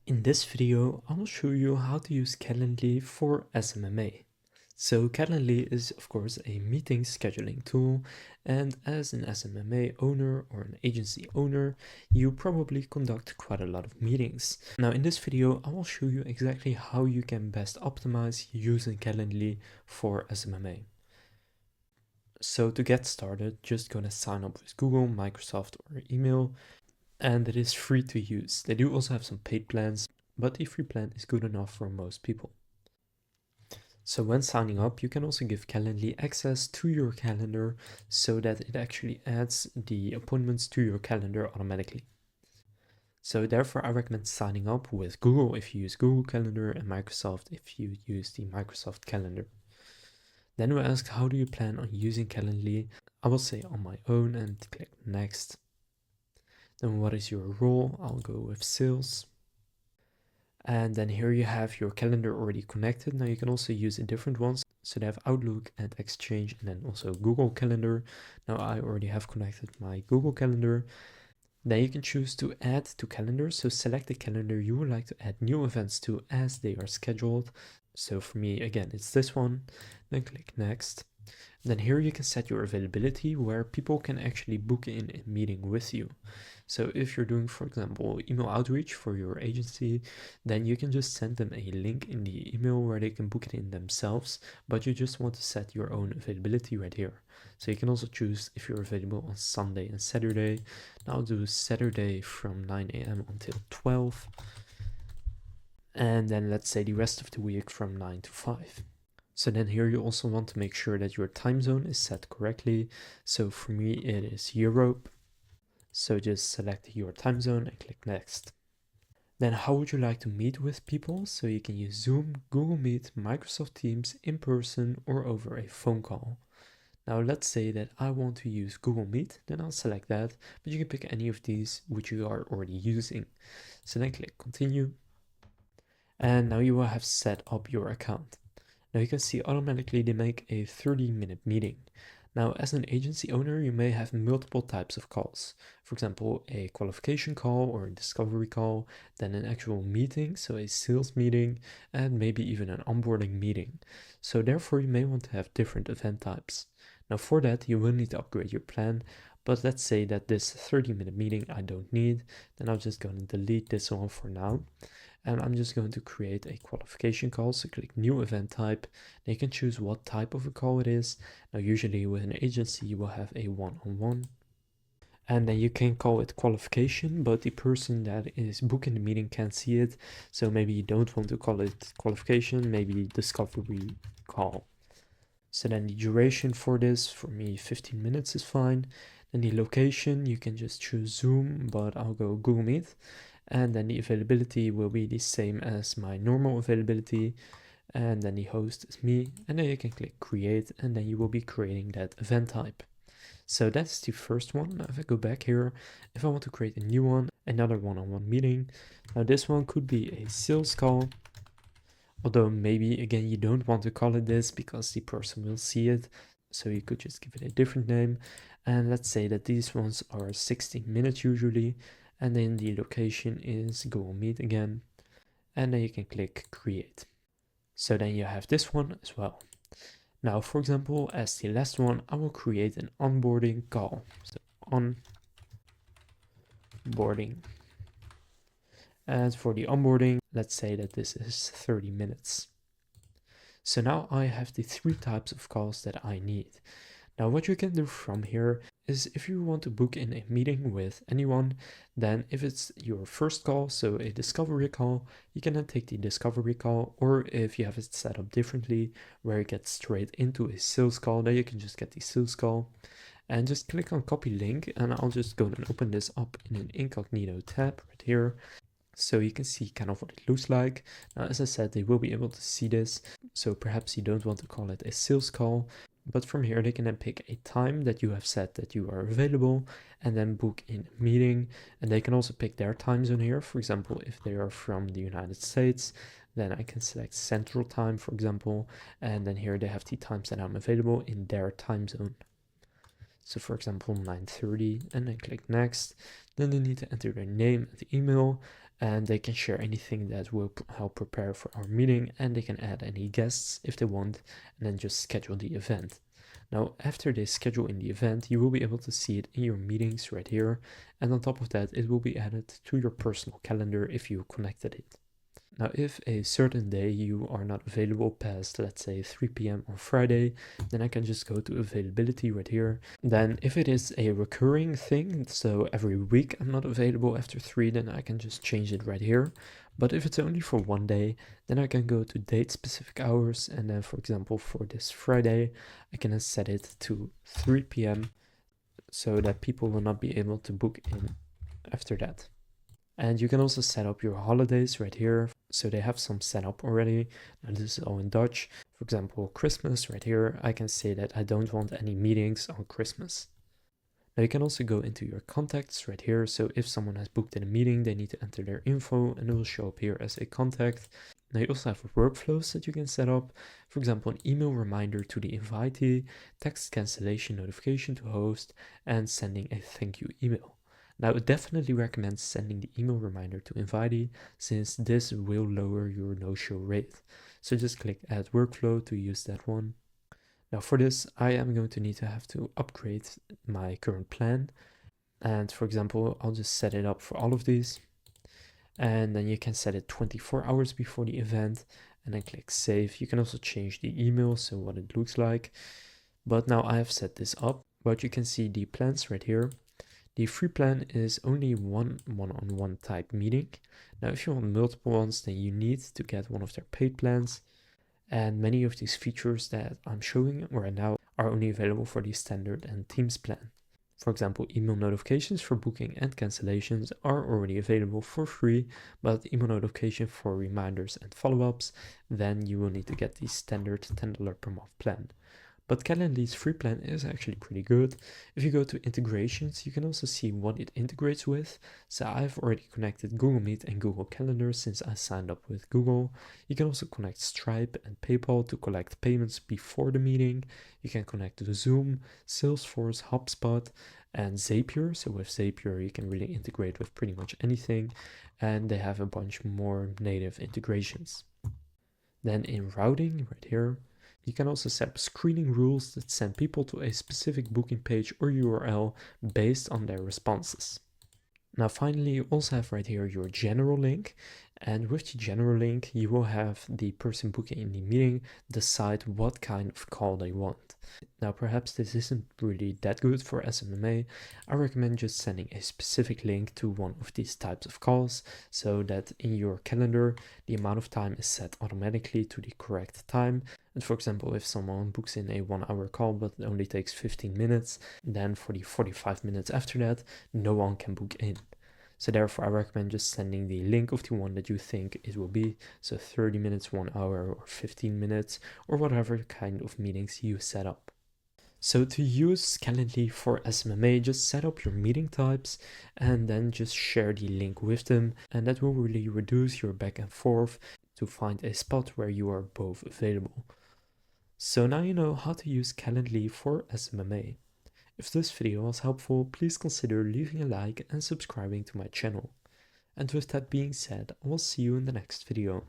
In this video, I will show you how to use Calendly for SMMA. So Calendly is of course a meeting scheduling tool, and as an SMMA owner or an agency owner, you probably conduct quite a lot of meetings. Now in this video, I will show you exactly how you can best optimize using Calendly for SMMA. So to get started, just gonna sign up with Google, Microsoft, or email, and it is free to use. They do also have some paid plans, but the free plan is good enough for most people. So when signing up, you can also give Calendly access to your calendar so that it actually adds the appointments to your calendar automatically. So therefore, I recommend signing up with Google if you use Google Calendar and Microsoft if you use the Microsoft Calendar. Then we ask, how do you plan on using Calendly? I will say on my own and click next. Then what is your role? I'll go with sales. And then here you have your calendar already connected. Now you can also use different ones. So they have Outlook and Exchange and then also Google Calendar. Now I already have connected my Google Calendar. Then you can choose to add to calendar. So select the calendar you would like to add new events to as they are scheduled. So for me, again, it's this one. Then click next. Then here you can set your availability where people can actually book in a meeting with you. So if you're doing, for example, email outreach for your agency, then you can just send them a link in the email where they can book it in themselves, but you just want to set your own availability right here. So you can also choose if you're available on Sunday and Saturday. Now I'll do Saturday from 9 a.m. until 12. And then let's say the rest of the week from 9 to 5. So then here you also want to make sure that your time zone is set correctly. So for me, it is Europe. So just select your time zone and click next. Then how would you like to meet with people? So you can use Zoom, Google Meet, Microsoft Teams, in person or over a phone call. Now let's say that I want to use Google Meet, then I'll select that, but you can pick any of these which you are already using. So then click continue. And now you will have set up your account. Now you can see automatically they make a 30-minute meeting. Now as an agency owner, you may have multiple types of calls. For example, a qualification call or a discovery call, then an actual meeting, so a sales meeting, and maybe even an onboarding meeting. So therefore you may want to have different event types. Now for that, you will need to upgrade your plan, but let's say that this 30-minute meeting I don't need, then I'm just going to delete this one for now. And I'm just going to create a qualification call. So click new event type. Then you can choose what type of a call it is. Now usually with an agency you will have a one-on-one. And then you can call it qualification, but the person that is booking the meeting can't see it. So maybe you don't want to call it qualification, maybe discovery call. So then the duration for this, for me 15 minutes is fine. Then the location, you can just choose Zoom, but I'll go Google Meet. And then the availability will be the same as my normal availability. And then the host is me. And then you can click create, and then you will be creating that event type. So that's the first one. Now if I go back here, if I want to create a new one, another one-on-one meeting. Now this one could be a sales call. Although maybe again you don't want to call it this because the person will see it. So you could just give it a different name. And let's say that these ones are 16 minutes usually. And then the location is Google Meet again. And then you can click create. So then you have this one as well. Now, for example, as the last one, I will create an onboarding call. So onboarding. And for the onboarding, let's say that this is 30 minutes. So now I have the 3 types of calls that I need. Now what you can do from here is if you want to book in a meeting with anyone, then if it's your first call, so a discovery call, you can then take the discovery call, or if you have it set up differently where you get straight into a sales call, then you can just get the sales call and just click on copy link, and I'll just go and open this up in an incognito tab right here. So you can see kind of what it looks like. Now, as I said, they will be able to see this. So perhaps you don't want to call it a sales call, but from here they can then pick a time that you have set that you are available and then book in a meeting. And they can also pick their time zone here. For example, if they are from the United States, then I can select Central Time, for example. And then here they have the times that I'm available in their time zone. So for example, 9:30, and then click next. Then they need to enter their name and the email, and they can share anything that will help prepare for our meeting, and they can add any guests if they want, and then just schedule the event. Now, after they schedule in the event, you will be able to see it in your meetings right here, and on top of that, it will be added to your personal calendar if you connected it. Now, if a certain day you are not available past, let's say 3 p.m. on Friday, then I can just go to availability right here. Then if it is a recurring thing, so every week I'm not available after 3, then I can just change it right here. But if it's only for one day, then I can go to date specific hours, and then for example for this Friday, I can set it to 3 p.m. so that people will not be able to book in after that. And you can also set up your holidays right here. So they have some set up already. Now this is all in Dutch. For example, Christmas right here, I can say that I don't want any meetings on Christmas. Now you can also go into your contacts right here. So if someone has booked in a meeting, they need to enter their info and it will show up here as a contact. Now you also have workflows that you can set up. For example, an email reminder to the invitee, text cancellation notification to host, and sending a thank you email. Now, I would definitely recommend sending the email reminder to invitee, since this will lower your no-show rate. So just click add workflow to use that one. Now for this, I am going to need to have to upgrade my current plan. And for example, I'll just set it up for all of these. And then you can set it 24 hours before the event and then click save. You can also change the email, so what it looks like. But now I have set this up, but you can see the plans right here. The free plan is only one one-on-one type meeting. Now, if you want multiple ones, then you need to get one of their paid plans. And many of these features that I'm showing right now are only available for the standard and Teams plan. For example, email notifications for booking and cancellations are already available for free, but email notification for reminders and follow-ups, then you will need to get the standard $10 per month plan. But Calendly's free plan is actually pretty good. If you go to integrations, you can also see what it integrates with. So I've already connected Google Meet and Google Calendar since I signed up with Google. You can also connect Stripe and PayPal to collect payments before the meeting. You can connect to Zoom, Salesforce, HubSpot, and Zapier. So with Zapier, you can really integrate with pretty much anything. And they have a bunch more native integrations. Then in routing, right here, you can also set up screening rules that send people to a specific booking page or URL based on their responses. Now finally, you also have right here your general link, and with the general link you will have the person booking in the meeting decide what kind of call they want. Now perhaps this isn't really that good for SMMA. I recommend just sending a specific link to one of these types of calls so that in your calendar the amount of time is set automatically to the correct time. And for example, if someone books in a 1 hour call but it only takes 15 minutes, then for the 45 minutes after that, no one can book in. So therefore, I recommend just sending the link of the one that you think it will be. So 30 minutes, 1 hour, or 15 minutes, or whatever kind of meetings you set up. So to use Calendly for SMMA, just set up your meeting types and then just share the link with them. And that will really reduce your back and forth to find a spot where you are both available. So now you know how to use Calendly for SMMA. If this video was helpful, please consider leaving a like and subscribing to my channel. And with that being said, I will see you in the next video.